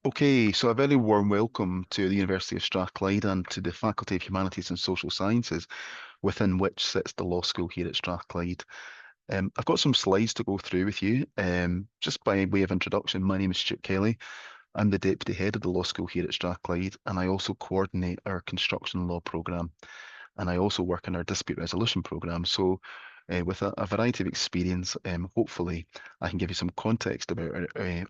Okay, so a very warm welcome to the University of Strathclyde and to the Faculty of Humanities and Social Sciences, within which sits the law school here at Strathclyde. I've got some slides to go through with you. Just by way of introduction, my name is Stuart Kelly. I'm the Deputy Head of the Law School here at Strathclyde, and I also coordinate our construction law programme. And I also work in our dispute resolution programme. So, with a variety of experience, hopefully I can give you some context about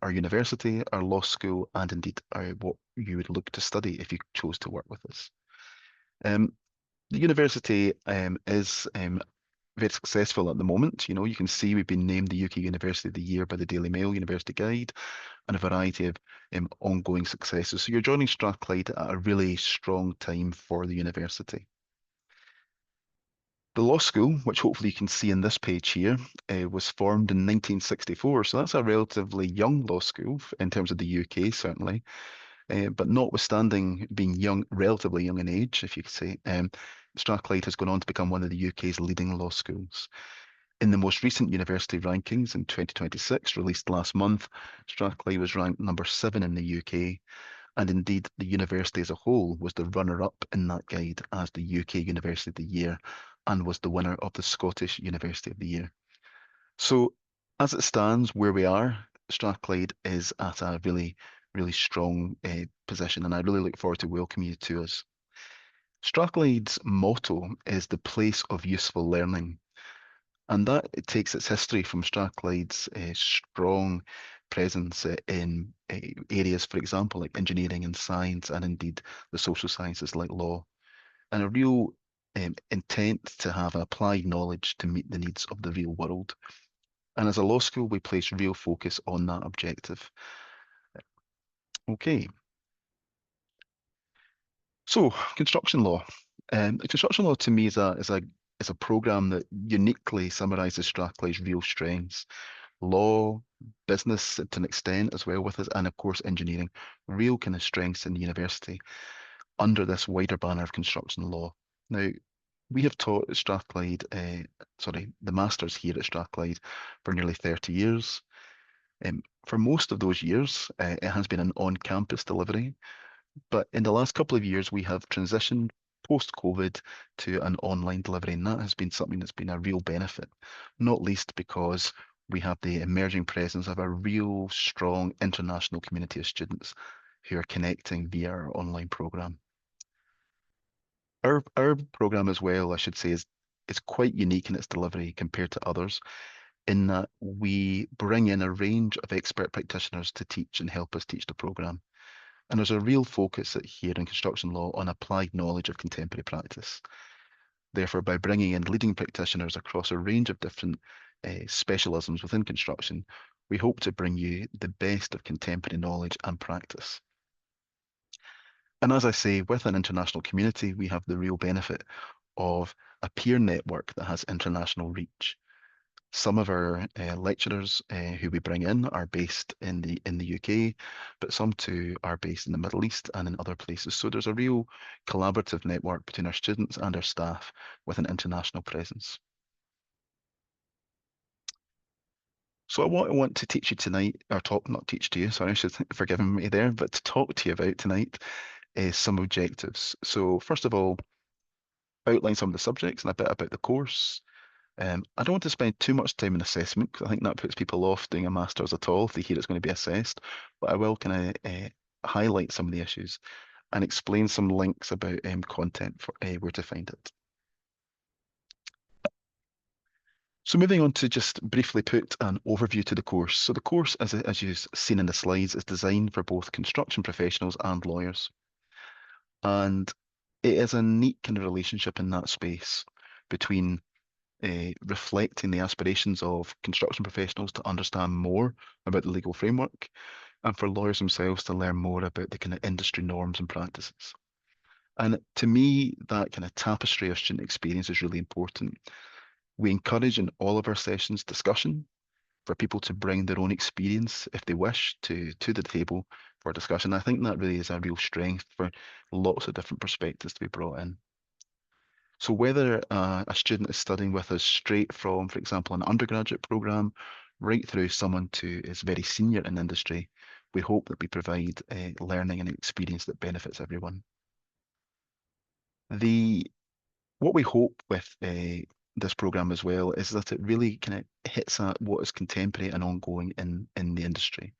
our university, our law school, and indeed what you would look to study if you chose to work with us. Um, the university is very successful at the moment. You know, you can see we've been named the UK University of the Year by the Daily Mail University Guide, and a variety of ongoing successes. So you're joining Strathclyde at a really strong time for the university. The law school, which hopefully you can see in this page here, was formed in 1964. So that's a relatively young law school in terms of the UK, certainly. But notwithstanding being young, relatively young in age, if you could say, Strathclyde has gone on to become one of the UK's leading law schools. In the most recent university rankings in 2026, released last month, Strathclyde was ranked number 7 in the UK, and indeed the university as a whole was the runner-up in that guide as the UK University of the Year, and was the winner of the Scottish University of the Year. So as it stands where we are, Strathclyde is at a really, really strong position, and I really look forward to welcoming you to us. Strathclyde's motto is the place of useful learning. And that it takes its history from Strathclyde's strong presence in areas, for example, like engineering and science, and indeed the social sciences like law, and a real intent to have applied knowledge to meet the needs of the real world. And as a law school, we place real focus on that objective. Okay, so construction law. Construction law to me is a program that uniquely summarizes Strathclyde's real strengths: law, business to an extent as well with us, and of course engineering, real kind of strengths in the university under this wider banner of construction law. Now, we have taught at Strathclyde, the masters here at Strathclyde for nearly 30 years. For most of those years, it has been an on-campus delivery, but in the last couple of years, we have transitioned post-COVID to an online delivery, and that has been something that's been a real benefit, not least because we have the emerging presence of a real strong international community of students who are connecting via our online program. Our program as well, I should say, is quite unique in its delivery compared to others, in that we bring in a range of expert practitioners to teach and help us teach the program. And there's a real focus here in construction law on applied knowledge of contemporary practice. Therefore, by bringing in leading practitioners across a range of different specialisms within construction, we hope to bring you the best of contemporary knowledge and practice. And as I say, with an international community, we have the real benefit of a peer network that has international reach. Some of our lecturers who we bring in are based in the UK, but some too are based in the Middle East and in other places. So there's a real collaborative network between our students and our staff with an international presence. So what I want to teach you tonight, or talk, not teach to you, sorry, I should forgive me there, but to talk to you about tonight is some objectives. So first of all, outline some of the subjects and a bit about the course. I don't want to spend too much time in assessment because I think that puts people off doing a master's at all if they hear it's going to be assessed. But I will kind of highlight some of the issues and explain some links about content for where to find it. So moving on to just briefly put an overview to the course. So the course, as you've seen in the slides, is designed for both construction professionals and lawyers. And it is a neat kind of relationship in that space between reflecting the aspirations of construction professionals to understand more about the legal framework, and for lawyers themselves to learn more about the kind of industry norms and practices. And to me, that kind of tapestry of student experience is really important. We encourage in all of our sessions discussion for people to bring their own experience, if they wish, to the table for discussion. I think that really is a real strength for lots of different perspectives to be brought in. So whether a student is studying with us straight from, for example, an undergraduate program, right through someone to is very senior in industry, we hope that we provide learning and experience that benefits everyone. The What we hope with this program as well is that it really kind of hits at what is contemporary and ongoing in the industry.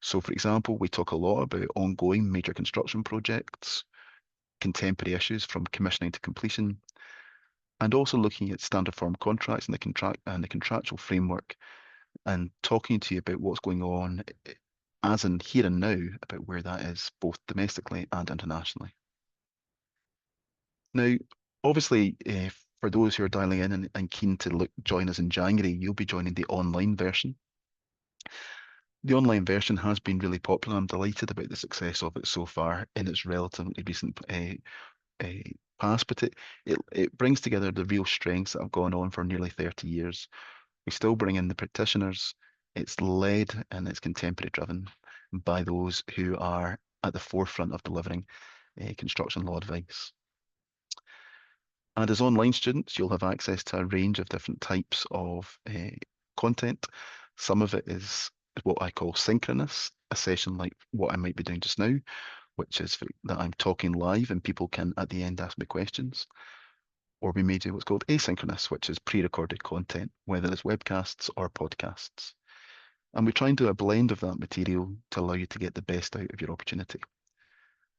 So, for example, we talk a lot about ongoing major construction projects, contemporary issues from commissioning to completion, and also looking at standard form contracts and the contractual framework, and talking to you about what's going on as in here and now about where that is, both domestically and internationally. Now, obviously, for those who are dialing in and keen to join us in January, you'll be joining the online version. The online version has been really popular. I'm delighted about the success of it so far in its relatively recent past, but it brings together the real strengths that have gone on for nearly 30 years. We still bring in the practitioners. It's led and it's contemporary driven by those who are at the forefront of delivering construction law advice. And as online students, you'll have access to a range of different types of content. Some of it is what I call synchronous, a session like what I might be doing just now, which is that I'm talking live and people can at the end ask me questions. Or we may do what's called asynchronous, which is pre-recorded content, whether it's webcasts or podcasts. And we try and do a blend of that material to allow you to get the best out of your opportunity.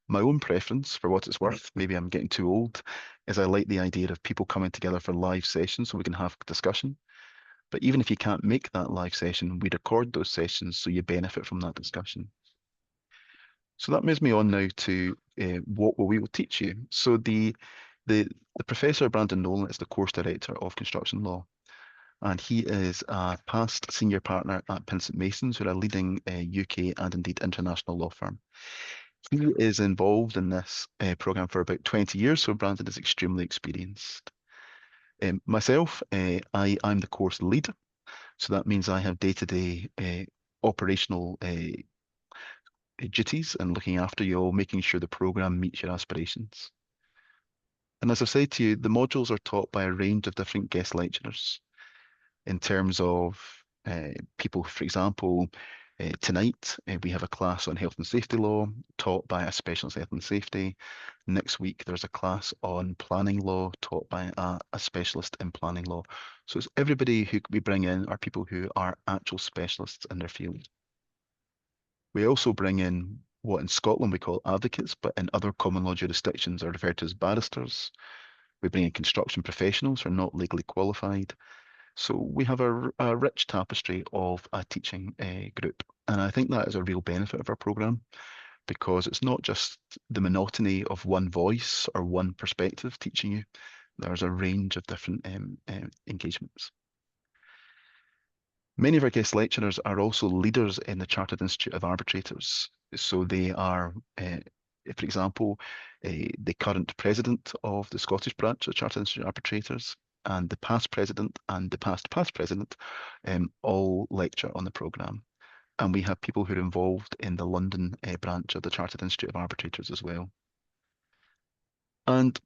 My own preference, for what it's worth, maybe I'm getting too old, is I like the idea of people coming together for live sessions so we can have discussion. But even if you can't make that live session, we record those sessions so you benefit from that discussion. So that moves me on now to what we will teach you. So the Professor Brandon Nolan is the course director of construction law, and he is a past senior partner at Pinsent Masons, who are a leading UK and indeed international law firm. He is involved in this program for about 20 years, so Brandon is extremely experienced. Myself, I'm the course lead, so that means I have day-to-day operational duties and looking after you all, making sure the program meets your aspirations. And as I've said to you, the modules are taught by a range of different guest lecturers in terms of people, for example, tonight we have a class on health and safety law taught by a specialist in health and safety. Next week there's a class on planning law taught by a specialist in planning law. So it's everybody who we bring in are people who are actual specialists in their field. We also bring in what in Scotland we call advocates, but in other common law jurisdictions are referred to as barristers. We bring in construction professionals who are not legally qualified. So we have a rich tapestry of a teaching group. And I think that is a real benefit of our programme, because it's not just the monotony of one voice or one perspective teaching you. There's a range of different engagements. Many of our guest lecturers are also leaders in the Chartered Institute of Arbitrators. So they are, for example, the current president of the Scottish branch of Chartered Institute of Arbitrators, and the past president and the past president all lecture on the programme. And we have people who are involved in the London branch of the Chartered Institute of Arbitrators as well. And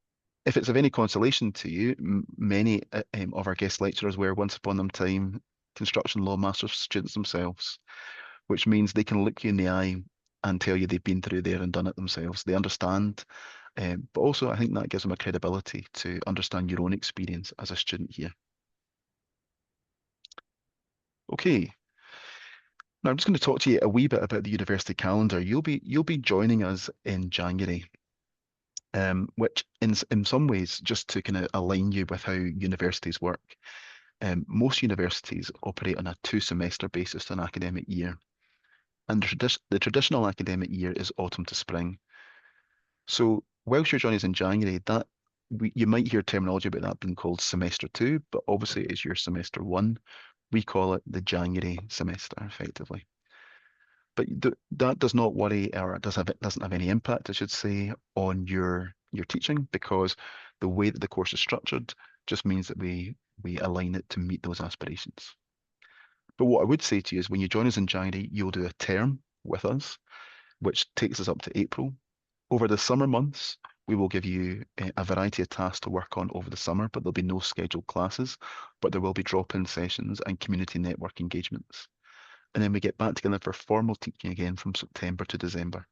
if it's of any consolation to you, many of our guest lecturers were once upon a time construction law master's students themselves, which means they can look you in the eye and tell you they've been through there and done it themselves. They understand, but also I think that gives them a credibility to understand your own experience as a student here. Okay. Now I'm just going to talk to you a wee bit about the university calendar. You'll be joining us in January, which in some ways, just to kind of align you with how universities work. Most universities operate on a 2-semester basis to an academic year. And the traditional academic year is autumn to spring. So whilst you're joining us in January, you might hear terminology about that being called semester 2, but obviously it's your semester 1. We call it the January semester, effectively. But that does not worry, or it doesn't have any impact, I should say, on your teaching, because the way that the course is structured just means that we align it to meet those aspirations. But what I would say to you is when you join us in January, you'll do a term with us, which takes us up to April. Over the summer months, we will give you a variety of tasks to work on over the summer, but there'll be no scheduled classes, but there will be drop-in sessions and community network engagements. And then we get back together for formal teaching again from September to December.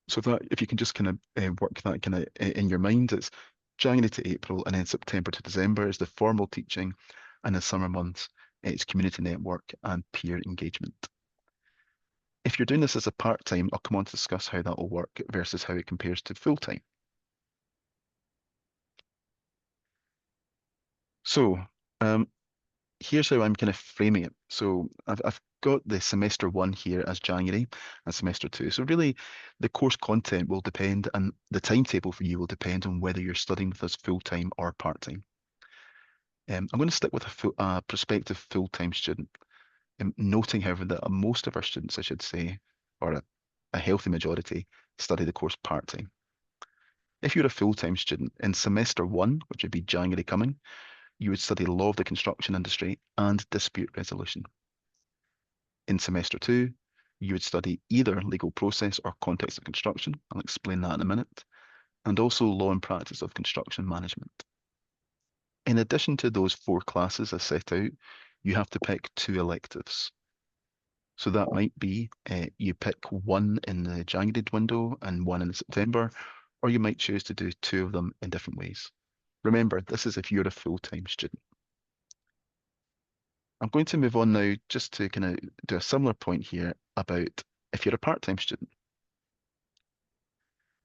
So that if you can just kind of work that kind of in your mind, it's January to April, and then September to December is the formal teaching, and the summer months it's community network and peer engagement. If you're doing this as a part-time, I'll come on to discuss how that will work versus how it compares to full-time. So um, here's how I'm kind of framing it. So I've got the semester one here as January and semester two. So really the course content will depend and the timetable for you will depend on whether you're studying with us full-time or part-time. I'm going to stick with a prospective full-time student, noting, however, that most of our students, I should say, or a healthy majority, study the course part-time. If you're a full-time student, in semester one, which would be January coming, you would study law of the construction industry and dispute resolution. In semester two, you would study either legal process or context of construction. I'll explain that in a minute. And also law and practice of construction management. In addition to those four classes I set out, you have to pick two electives. So that might be you pick one in the January window and one in September, or you might choose to do two of them in different ways. Remember, this is if you're a full-time student. I'm going to move on now just to kind of do a similar point here about if you're a part-time student.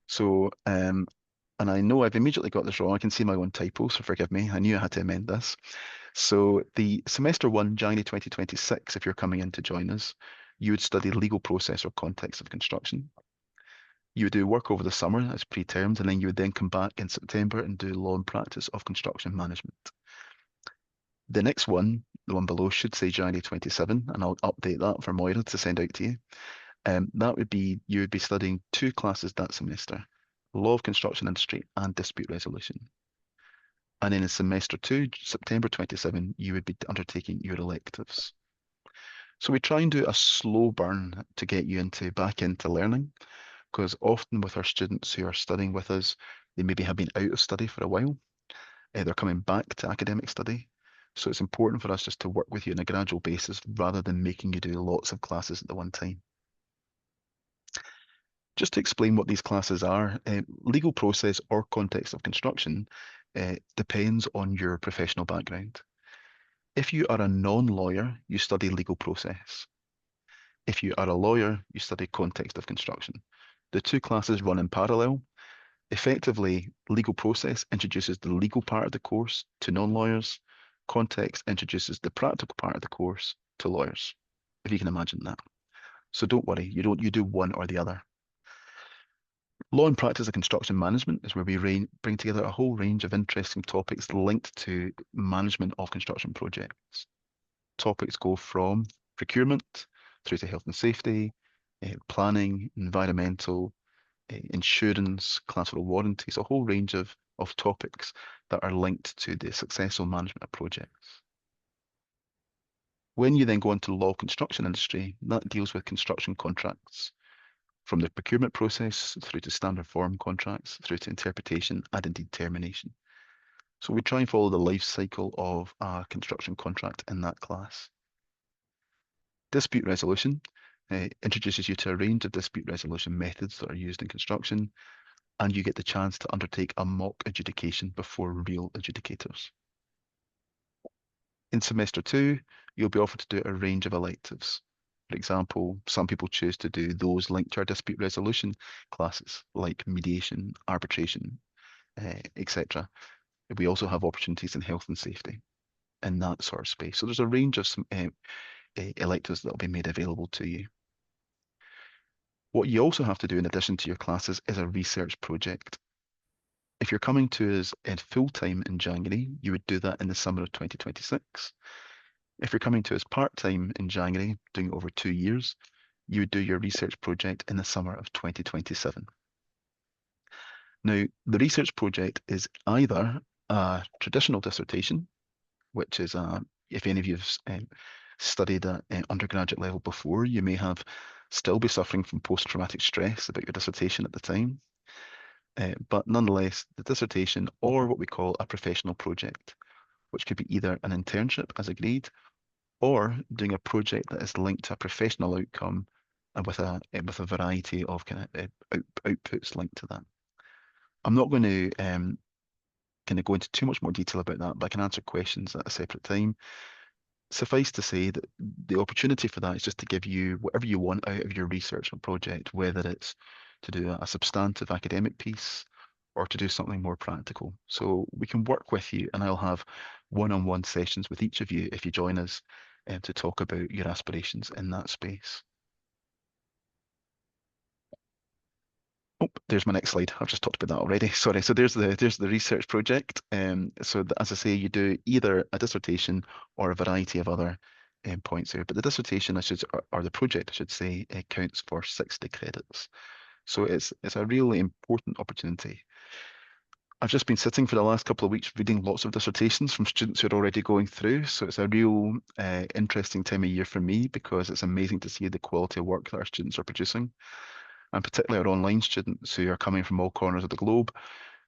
So, and I know I've immediately got this wrong. I can see my own typo, so forgive me. I knew I had to amend this. So the semester one, January 2026, if you're coming in to join us, you would study legal process or context of construction. You would do work over the summer as pre-termed, and then you would then come back in September and do law and practice of construction management. The next one, the one below, should say January 27, and I'll update that for Moira to send out to you. That would be, you would be studying two classes that semester, law of construction industry and dispute resolution. And then in semester two, September 27, you would be undertaking your electives. So we try and do a slow burn to get you back into learning, because often with our students who are studying with us, they maybe have been out of study for a while. They're coming back to academic study. So it's important for us just to work with you on a gradual basis rather than making you do lots of classes at the one time. Just to explain what these classes are, legal process or context of construction depends on your professional background. If you are a non-lawyer, you study legal process. If you are a lawyer, you study context of construction. The two classes run in parallel. Effectively, legal process introduces the legal part of the course to non-lawyers. Context introduces the practical part of the course to lawyers, if you can imagine that. So don't worry, you do one or the other. Law and practice of construction management is where we bring together a whole range of interesting topics linked to management of construction projects. Topics go from procurement through to health and safety, planning, environmental, insurance, collateral warranties, a whole range of topics that are linked to the successful management of projects. When you then go into law construction industry, that deals with construction contracts, from the procurement process through to standard form contracts, through to interpretation and indeed termination. So we try and follow the life cycle of a construction contract in that class. Dispute resolution introduces you to a range of dispute resolution methods that are used in construction, and you get the chance to undertake a mock adjudication before real adjudicators. In semester two, you'll be offered to do a range of electives. For example, some people choose to do those linked to our dispute resolution classes, like mediation, arbitration, etc. We also have opportunities in health and safety in that sort of space. So there's a range of some electives that will be made available to you. What you also have to do in addition to your classes is a research project. If you're coming to us in full-time in January, you would do that in the summer of 2026. If you're coming to us part-time in January, doing it over 2 years, you would do your research project in the summer of 2027. Now, the research project is either a traditional dissertation, which is, if any of you have studied at undergraduate level before, you may have still be suffering from post-traumatic stress about your dissertation at the time. But nonetheless, the dissertation or what we call a professional project, which could be either an internship as agreed or doing a project that is linked to a professional outcome and with a variety of kind of outputs linked to that. I'm not going to kind of go into too much more detail about that, but I can answer questions at a separate time. Suffice to say that the opportunity for that is just to give you whatever you want out of your research or project, whether it's to do a substantive academic piece or to do something more practical. So we can work with you, and I'll have one-on-one sessions with each of you if you join us to talk about your aspirations in that space. Oh, there's my next slide. I've just talked about that already. Sorry. So there's the research project. As I say, you do either a dissertation or a variety of other points here. But the dissertation, or the project, I should say, counts for 60 credits. So it's a really important opportunity. I've just been sitting for the last couple of weeks reading lots of dissertations from students who are already going through. So it's a real interesting time of year for me because it's amazing to see the quality of work that our students are producing, and particularly our online students who are coming from all corners of the globe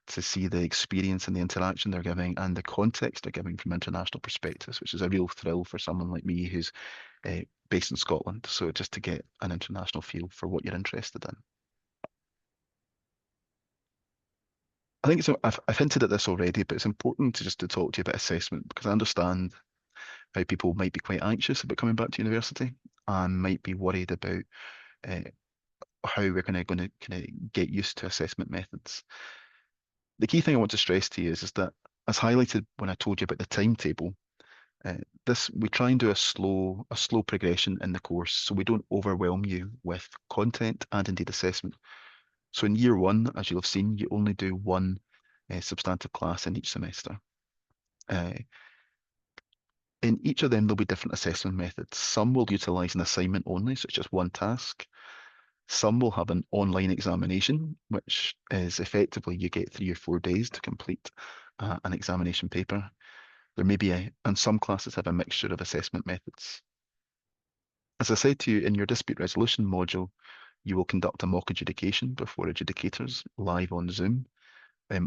to see the experience and the interaction they're giving and the context they're giving from international perspectives, which is a real thrill for someone like me who's based in Scotland. So just to get an international feel for what you're interested in. I think so. I've hinted at this already, but it's important to just to talk to you about assessment because I understand how people might be quite anxious about coming back to university and might be worried about uh, how we're going to kind of get used to assessment methods. The key thing I want to stress to you is that, as highlighted when I told you about the timetable, uh, this we try and do a slow progression in the course, so we don't overwhelm you with content and indeed assessment. So in year one, as you'll have seen, you only do one substantive class in each semester. Uh, in each of them, there'll be different assessment methods. Some will utilize an assignment only, so it's just one task. Some will have an online examination, which is effectively you get 3 or 4 days to complete an examination paper. There may be and some classes have a mixture of assessment methods. As I said to you in your dispute resolution module, you will conduct a mock adjudication before adjudicators live on Zoom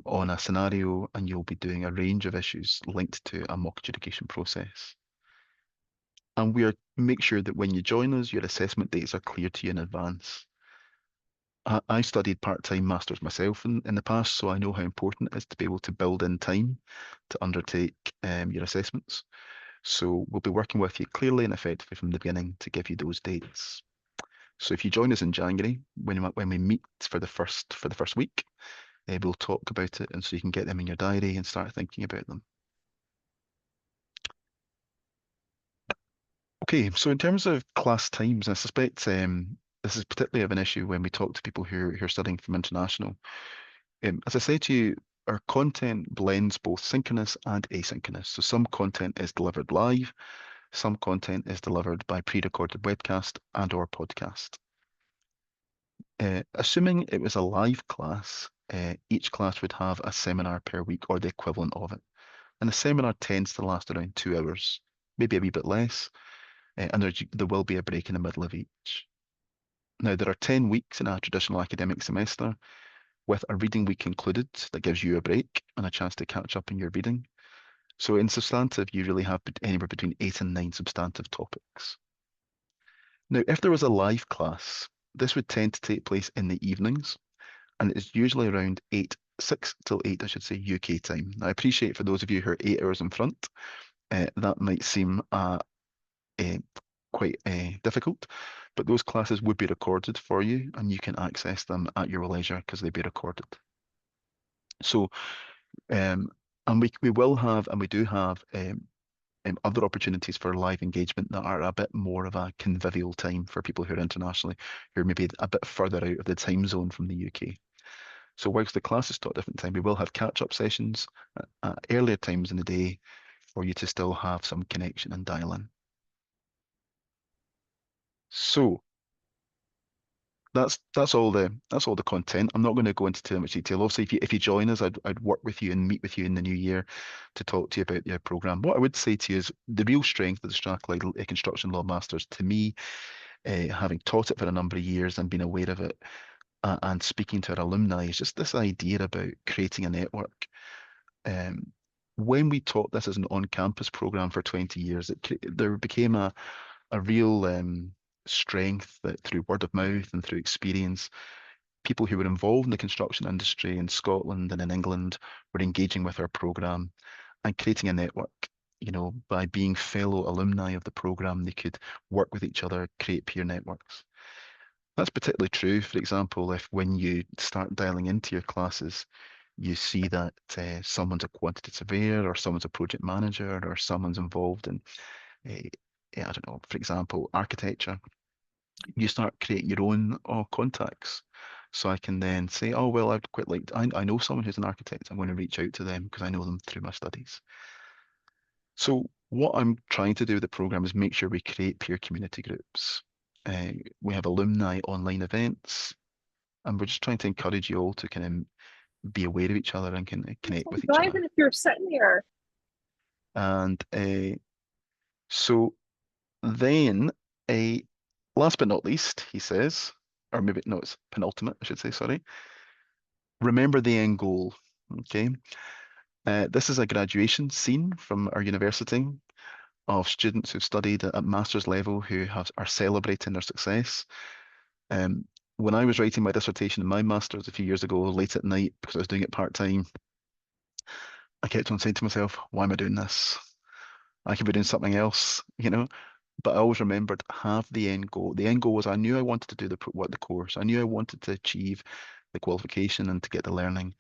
on a scenario, and you'll be doing a range of issues linked to a mock adjudication process. And we are make sure that when you join us, your assessment dates are clear to you in advance. I studied part-time masters myself in the past, so I know how important it is to be able to build in time to undertake your assessments. So we'll be working with you clearly and effectively from the beginning to give you those dates. So if you join us in January, when we meet for the first week, we'll talk about it, and so you can get them in your diary and start thinking about them. Okay, so in terms of class times, I suspect this is particularly of an issue when we talk to people who are studying from international. As I say to you, our content blends both synchronous and asynchronous. So some content is delivered live, some content is delivered by pre-recorded webcast and or podcast. Assuming it was a live class, each class would have a seminar per week or the equivalent of it. And the seminar tends to last around 2 hours, maybe a wee bit less, and there will be a break in the middle of each. Now, there are 10 weeks in a traditional academic semester, with a reading week included that gives you a break and a chance to catch up in your reading. So in substantive, you really have anywhere between 8 and 9 substantive topics. Now, if there was a live class, this would tend to take place in the evenings, and it's usually around 6 till 8, I should say, UK time. Now, I appreciate for those of you who are 8 hours in front, that might seem quite difficult, but those classes would be recorded for you, and you can access them at your leisure because they'd be recorded. So, and we will have, and we do have other opportunities for live engagement that are a bit more of a convivial time for people who are internationally, who are maybe a bit further out of the time zone from the UK. So whilst the classes taught at different time, we will have catch-up sessions at earlier times in the day for you to still have some connection and dial in. So that's all the content. I'm not going to go into too much detail. Obviously, if you join us, I'd work with you and meet with you in the new year to talk to you about your program. What I would say to you is the real strength of the Strathclyde Construction Law Masters, to me, having taught it for a number of years and been aware of it, and speaking to our alumni, is just this idea about creating a network. Um, when we taught this as an on-campus program for 20 years, there became a real strength that through word of mouth and through experience, people who were involved in the construction industry in Scotland and in England were engaging with our program and creating a network. By being fellow alumni of the program, they could work with each other, create peer networks. That's particularly true, for example, if when you start dialing into your classes, you see that someone's a quantity surveyor or someone's a project manager or someone's involved in, uh, I don't know, for example, architecture. You start creating your own contacts. So I can then say, oh, well, I'd quite like, I know someone who's an architect. I'm going to reach out to them because I know them through my studies. So what I'm trying to do with the program is make sure we create peer community groups. We have alumni online events, and we're just trying to encourage you all to kind of be aware of each other and can connect with each other. Driving if you're sitting here. And so then, uh, last but not least, he says, or maybe no, it's penultimate, I should say, sorry. Remember the end goal. Okay. This is a graduation scene from our university of students who've studied at master's level who are celebrating their success. When I was writing my dissertation in my master's a few years ago, late at night, because I was doing it part-time, I kept on saying to myself, why am I doing this? I could be doing something else. But I always remembered have the end goal. The end goal was I knew I wanted to do the course. I knew I wanted to achieve the qualification and to get the learning.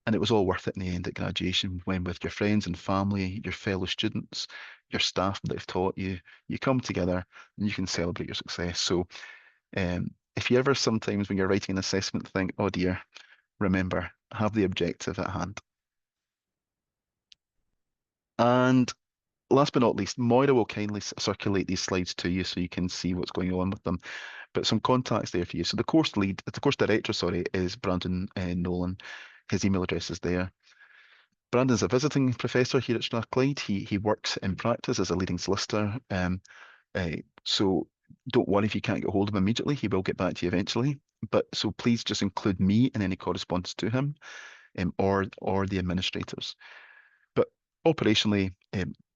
And it was all worth it in the end at graduation when with your friends and family, your fellow students, your staff that have taught you, you come together and you can celebrate your success. So if you ever sometimes when you're writing an assessment think, oh dear, remember, have the objective at hand. And last but not least, Moira will kindly circulate these slides to you so you can see what's going on with them. But some contacts there for you. So the course director, sorry, is Brandon Nolan. His email address is there. Brandon's a visiting professor here at Strathclyde. He works in practice as a leading solicitor. So don't worry if you can't get hold of him immediately. He will get back to you eventually. But so please just include me in any correspondence to him, or the administrators. But operationally,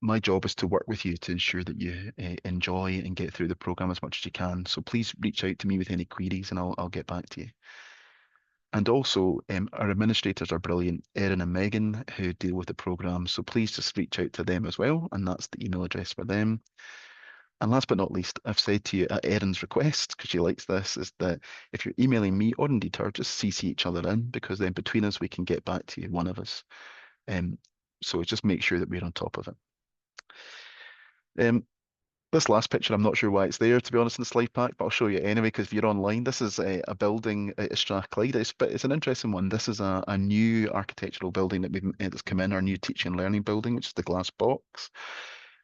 my job is to work with you to ensure that you enjoy and get through the program as much as you can. So please reach out to me with any queries, and I'll get back to you. And also, our administrators are brilliant, Erin and Megan, who deal with the program. So please just reach out to them as well, and that's the email address for them. And last but not least, I've said to you at Erin's request, because she likes this, is that if you're emailing me or indeed her, just CC each other in, because then between us we can get back to you, one of us. So just make sure that we're on top of it. This last picture, I'm not sure why it's there, to be honest, in the slide pack, but I'll show you anyway, because if you're online, this is a building at Strathclyde. It's an interesting one. This is a new architectural building that's come in, our new teaching and learning building, which is the glass box.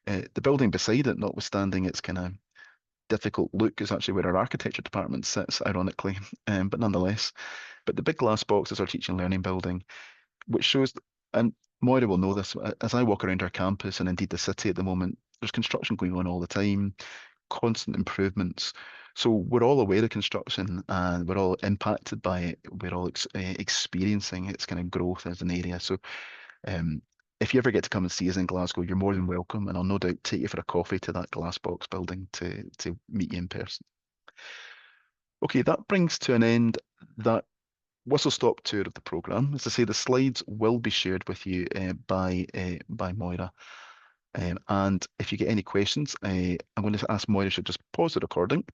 The building beside it, notwithstanding its kind of difficult look, is actually where our architecture department sits, ironically, but nonetheless. But the big glass box is our teaching and learning building, which shows, and Moira will know this, as I walk around our campus and indeed the city at the moment, there's construction going on all the time, constant improvements. So we're all aware of construction and we're all impacted by it. We're all experiencing its kind of growth as an area. So um, if you ever get to come and see us in Glasgow, you're more than welcome, and I'll no doubt take you for a coffee to that glass box building to meet you in person. Okay, that brings to an end that whistle-stop tour of the programme. As I say, the slides will be shared with you by Moira. And if you get any questions, I'm going to ask Moira to just pause the recording